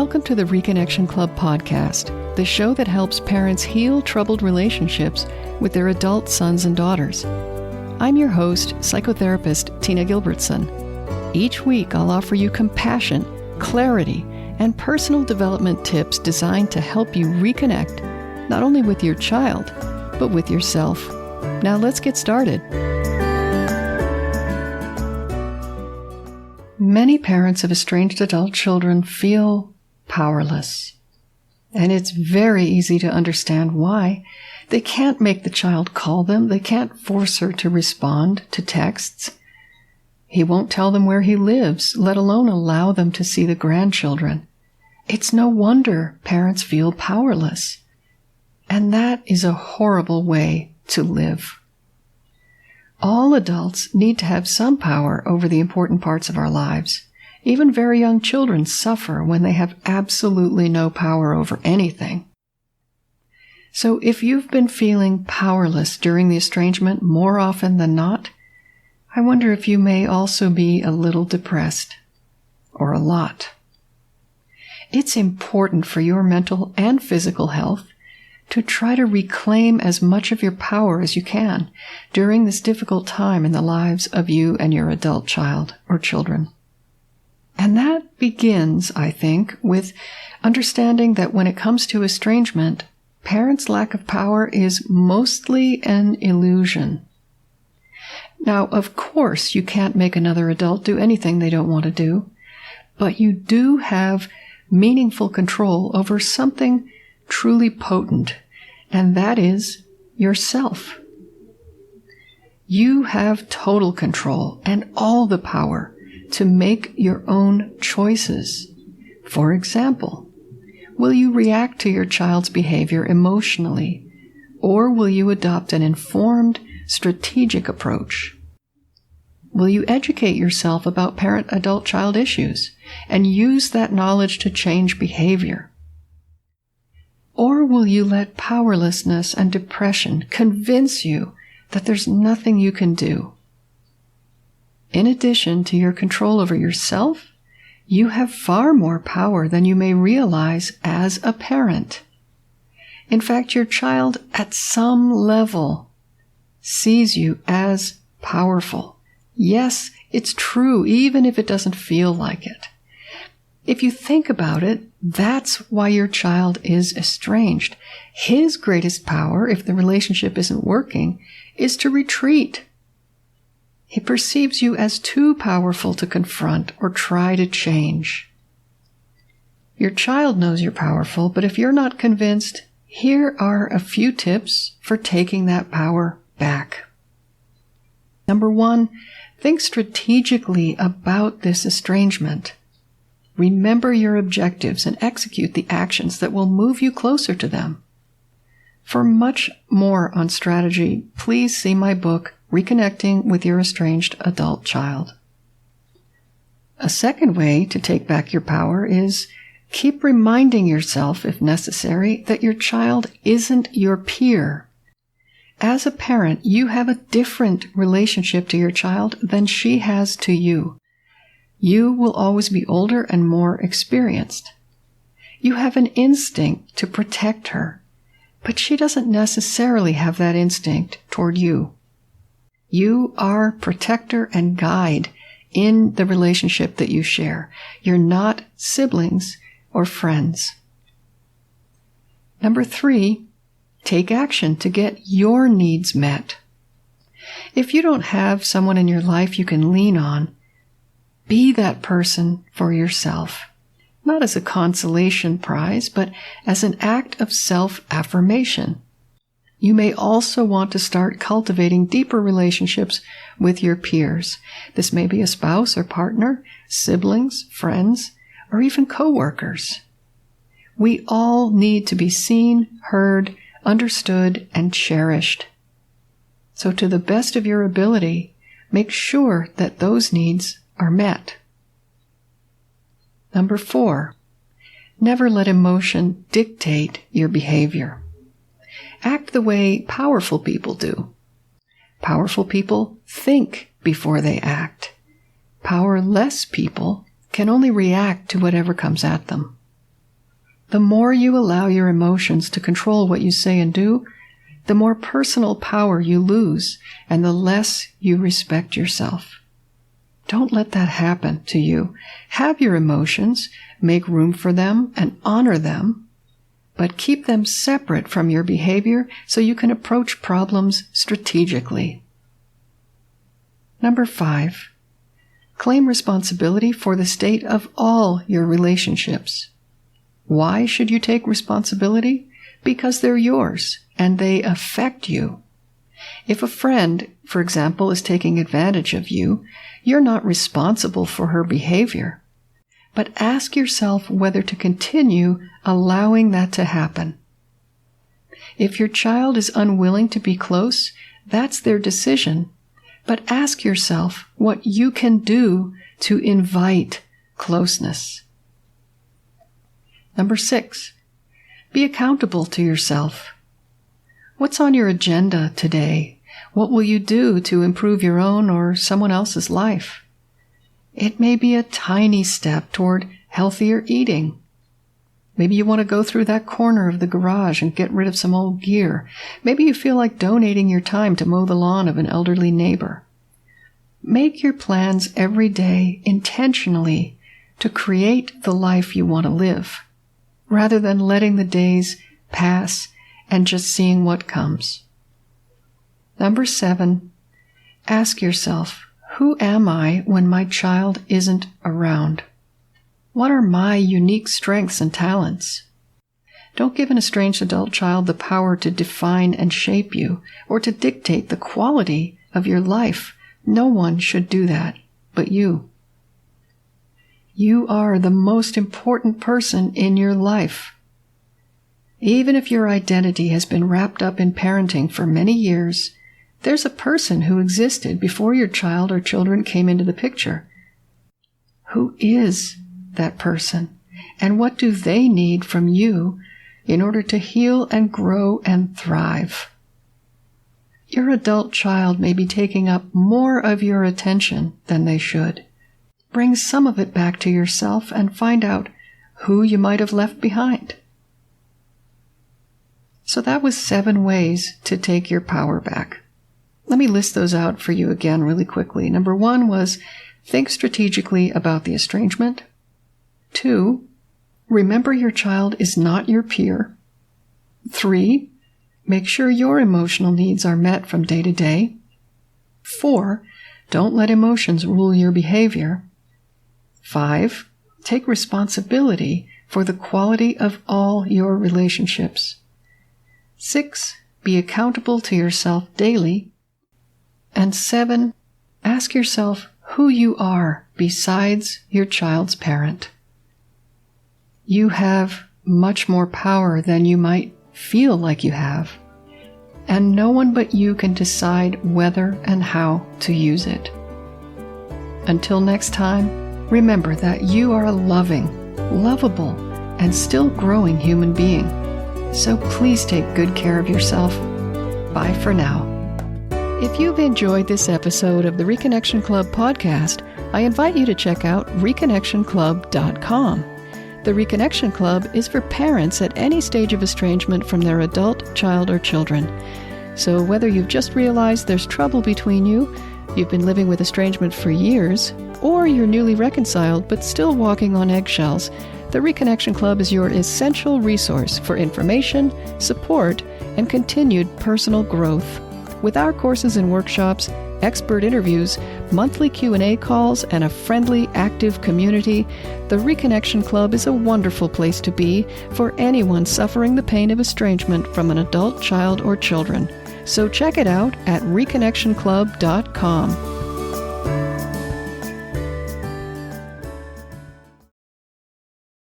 Welcome to the Reconnection Club podcast, the show that helps parents heal troubled relationships with their adult sons and daughters. I'm your host, psychotherapist Tina Gilbertson. Each week, I'll offer you compassion, clarity, and personal development tips designed to help you reconnect, not only with your child, but with yourself. Now let's get started. Many parents of estranged adult children feel powerless. And it's very easy to understand why. They can't make the child call them. They can't force her to respond to texts. He won't tell them where he lives, let alone allow them to see the grandchildren. It's no wonder parents feel powerless. And that is a horrible way to live. All adults need to have some power over the important parts of our lives. Even very young children suffer when they have absolutely no power over anything. So if you've been feeling powerless during the estrangement more often than not, I wonder if you may also be a little depressed, or a lot. It's important for your mental and physical health to try to reclaim as much of your power as you can during this difficult time in the lives of you and your adult child or children. And that begins, I think, with understanding that when it comes to estrangement, parents' lack of power is mostly an illusion. Now, of course, you can't make another adult do anything they don't want to do, but you do have meaningful control over something truly potent, and that is yourself. You have total control and all the power to make your own choices. For example, will you react to your child's behavior emotionally, or will you adopt an informed, strategic approach? Will you educate yourself about parent-adult-child issues and use that knowledge to change behavior? Or will you let powerlessness and depression convince you that there's nothing you can do? In addition to your control over yourself, you have far more power than you may realize as a parent. In fact, your child at some level sees you as powerful. Yes, it's true, even if it doesn't feel like it. If you think about it, that's why your child is estranged. His greatest power, if the relationship isn't working, is to retreat. He perceives you as too powerful to confront or try to change. Your child knows you're powerful, but if you're not convinced, here are a few tips for taking that power back. Number 1, think strategically about this estrangement. Remember your objectives and execute the actions that will move you closer to them. For much more on strategy, please see my book, Reconnecting with Your Estranged Adult Child. A second way to take back your power is keep reminding yourself, if necessary, that your child isn't your peer. As a parent, you have a different relationship to your child than she has to you. You will always be older and more experienced. You have an instinct to protect her, but she doesn't necessarily have that instinct toward you. You are protector and guide in the relationship that you share. You're not siblings or friends. Number 3, take action to get your needs met. If you don't have someone in your life you can lean on, be that person for yourself. Not as a consolation prize, but as an act of self-affirmation. You may also want to start cultivating deeper relationships with your peers. This may be a spouse or partner, siblings, friends, or even coworkers. We all need to be seen, heard, understood, and cherished. So to the best of your ability, make sure that those needs are met. Number 4, never let emotion dictate your behavior. Act the way powerful people do. Powerful people think before they act. Powerless people can only react to whatever comes at them. The more you allow your emotions to control what you say and do, the more personal power you lose and the less you respect yourself. Don't let that happen to you. Have your emotions, make room for them, and honor them, but keep them separate from your behavior so you can approach problems strategically. Number 5, claim responsibility for the state of all your relationships. Why should you take responsibility? Because they're yours and they affect you. If a friend, for example, is taking advantage of you, you're not responsible for her behavior. But ask yourself whether to continue allowing that to happen. If your child is unwilling to be close, that's their decision. But ask yourself what you can do to invite closeness. Number 6, be accountable to yourself. What's on your agenda today? What will you do to improve your own or someone else's life? It may be a tiny step toward healthier eating. Maybe you want to go through that corner of the garage and get rid of some old gear. Maybe you feel like donating your time to mow the lawn of an elderly neighbor. Make your plans every day intentionally to create the life you want to live, rather than letting the days pass and just seeing what comes. Number 7, ask yourself, who am I when my child isn't around? What are my unique strengths and talents? Don't give an estranged adult child the power to define and shape you or to dictate the quality of your life. No one should do that but you. You are the most important person in your life. Even if your identity has been wrapped up in parenting for many years, there's a person who existed before your child or children came into the picture. Who is that person? And what do they need from you in order to heal and grow and thrive? Your adult child may be taking up more of your attention than they should. Bring some of it back to yourself and find out who you might have left behind. So that was 7 ways to take your power back. Let me list those out for you again really quickly. Number 1 was think strategically about the estrangement. 2, remember your child is not your peer. 3, make sure your emotional needs are met from day to day. 4, don't let emotions rule your behavior. 5, take responsibility for the quality of all your relationships. 6, be accountable to yourself daily. And 7, ask yourself who you are besides your child's parent. You have much more power than you might feel like you have, and no one but you can decide whether and how to use it. Until next time, remember that you are a loving, lovable, and still growing human being. So please take good care of yourself. Bye for now. If you've enjoyed this episode of the Reconnection Club podcast, I invite you to check out reconnectionclub.com. The Reconnection Club is for parents at any stage of estrangement from their adult, child, or children. So whether you've just realized there's trouble between you, you've been living with estrangement for years, or you're newly reconciled but still walking on eggshells, the Reconnection Club is your essential resource for information, support, and continued personal growth. With our courses and workshops, expert interviews, monthly Q&A calls, and a friendly, active community, the Reconnection Club is a wonderful place to be for anyone suffering the pain of estrangement from an adult, child, or children. So check it out at reconnectionclub.com.